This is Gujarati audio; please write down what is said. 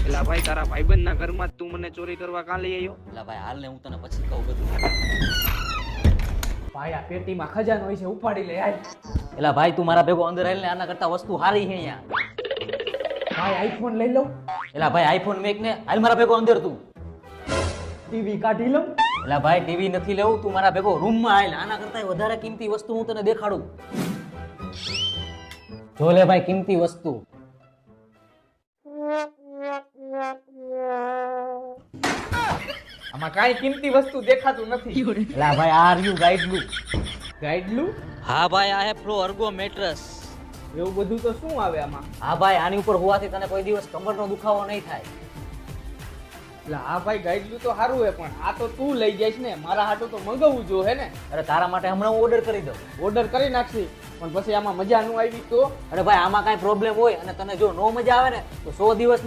એલા ભાઈ તારા ભાઈબંધ ના ઘરમાં જ તું મને ચોરી કરવા કાં લઈ આવ્યો? એટલે ભાઈ હાલ ને હું તને પછી કહું બધું. ભાઈ આ પેટીમાં ખજાનો હોય છે, ઉપાડી લે આય. એટલે ભાઈ તું મારા ભેગો અંદર આવીને આના કરતા વસ્તુ સારી છે અહીંયા. ભાઈ આઈફોન લઈ લઉં, એટલે ભાઈ આઈફોન મેક ને હાલ મારા ભેગો અંદર તું. ટીવી કાઢી લઉં. એટલે ભાઈ ટીવી નથી લેવું, તું મારા ભેગો રૂમમાં હાલ. આના કરતા વધારે કિંમતી વસ્તુ હું તને દેખાડું. જો લે ભાઈ કિંમતી વસ્તુ. આમાં કાંઈ કિંમતી વસ્તુ દેખાતું નથી. એટલે ભાઈ આર યુ ગાઈડ બુક. ગાઈડલું હા ભાઈ આ હે પ્રો અર્ગો મેટ્રેસ. એવું બધું તો શું આવે આમાં? હા ભાઈ આની ઉપર હોવાથી તને કોઈ દિવસ કમરનો દુખાવો નહીં થાય. એટલે હા ભાઈ ગાઈડલું તો સારું હે, પણ આ તો તું લઈ જઈશ ને, મારા હાટું તો મંગાવવું જો હે ને. અરે તારા માટે હમણાં હું ઓર્ડર કરી દઉં. ઓર્ડર કરી નાખશી, પણ પછી આમાં મજા ન આવી તો? અરે ભાઈ આમાં કાંઈ પ્રોબ્લેમ હોય અને તને જો નો મજા આવે ને તો 100 દિવસમાં